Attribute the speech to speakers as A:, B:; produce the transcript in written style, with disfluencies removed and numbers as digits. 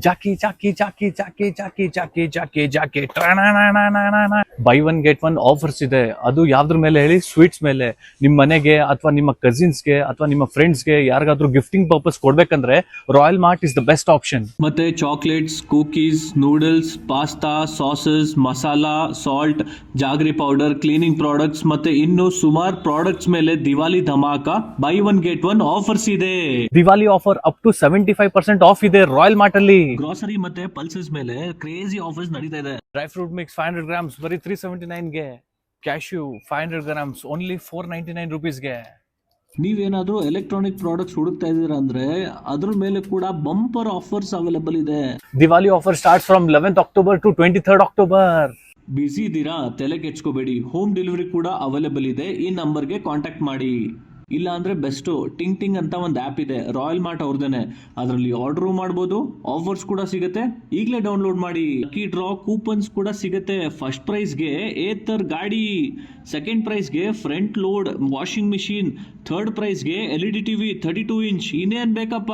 A: Jackie buy one get one offers ಇದೆ. ಅದು ಯಾವ್ದ್ರ ಮೇಲೆ ಹೇಳಿ? ಸ್ವೀಟ್ಸ್ ಮೇಲೆ. ನಿಮ್ ಮನೆಗೆ ಅಥವಾ ನಿಮ್ಮ ಕಸಿನ್ಸ್ಗೆ ಅಥವಾ ನಿಮ್ಮ ಫ್ರೆಂಡ್ಸ್ಗೆ ಯಾರಿಗಾದ್ರೂ ಗಿಫ್ಟಿಂಗ್ ಪರ್ಪಸ್ ಕೊಡ್ಬೇಕಂದ್ರೆ Royal Mart is the best option.
B: ಮತ್ತೆ chocolates, cookies, noodles, pasta, sauces, masala, salt, jaggery powder, cleaning products ಮತ್ತೆ ಇನ್ನು ಸುಮಾರು ಪ್ರಾಡಕ್ಟ್ಸ್ ಮೇಲೆ ದಿವಾಲಿ ಧಮಾಕ buy one get one offers ಇದೆ.
A: Diwali offer up to 75% off ಇದೆ ರಾಯಲ್ ಮಾರ್ಟ್ ಅಲ್ಲಿ.
B: ಗ್ರಾಸರಿ ಮತ್ತೆ ಪಲ್ಸಸ್ ಮೇಲೆ ಕ್ರೇಜಿ ಆಫರ್ಸ್ ನಡೀತಾ ಇದೆ.
A: ಡ್ರೈ ಫ್ರೂಟ್ ಮಿಕ್ಸ್ 500 ಗ್ರಾಮ್ಸ್ ಬರೀ 379ಗೆ. ಕ್ಯಾಶ್ಯೂ 500 ಗ್ರಾಮ್ಸ್ ಓನ್ಲಿ 499 ರುಪೀಸ್ಗೆ.
B: ನೀವೇನಾದ್ರೂ ಎಲೆಕ್ಟ್ರಾನಿಕ್ ಪ್ರಾಡಕ್ಟ್ಸ್ ಹುಡುಕ್ತಾ ಇದ್ದೀರಾ ಅಂದ್ರೆ ಅದ್ರ ಮೇಲೆ ಕೂಡ ಬಂಪರ್ ಆಫರ್ಸ್ ಅವೈಲೇಬಲ್ ಇದೆ.
A: Diwali offer starts from 11th October to 23rd October.
B: ಬಿಸಿ ಇದ್ದೀರಾ? ತಲೆ ಕೆಡ್ಸ್ಕೋಬೇಡಿ, ಹೋಮ್ ಡೆಲಿವರಿ ಕೂಡ ಅವೈಲೇಬಲ್ ಇದೆ. ಈ ನಂಬರ್ಗೆ ಕಾಂಟ್ಯಾಕ್ಟ್ ಮಾಡಿ. ಇಲ್ಲ ಅಂದ್ರೆ ಬೆಸ್ಟು ಟಿಂಗ್ ಟಿಂಗ್ ಅಂತ ಒಂದು ಆ್ಯಪ್ ಇದೆ ರಾಯಲ್ ಮಾರ್ಟ್ ಅವ್ರದೇನೆ, ಅದರಲ್ಲಿ ಆರ್ಡರ್ ಮಾಡ್ಬೋದು, ಆಫರ್ಸ್ ಕೂಡ ಸಿಗುತ್ತೆ. ಈಗಲೇ ಡೌನ್ಲೋಡ್ ಮಾಡಿ. ಲಕ್ಕಿ ಡ್ರಾ ಕೂಪನ್ಸ್ ಕೂಡ ಸಿಗುತ್ತೆ. ಫಸ್ಟ್ ಪ್ರೈಸ್ಗೆ ಏತರ್ ಗಾಡಿ, ಸೆಕೆಂಡ್ ಪ್ರೈಸ್ಗೆ front load washing machine, third ಪ್ರೈಸ್ಗೆ LED TV 32 ಇಂಚ್. ಇನ್ನೇನ್ ಬೇಕಪ್ಪ?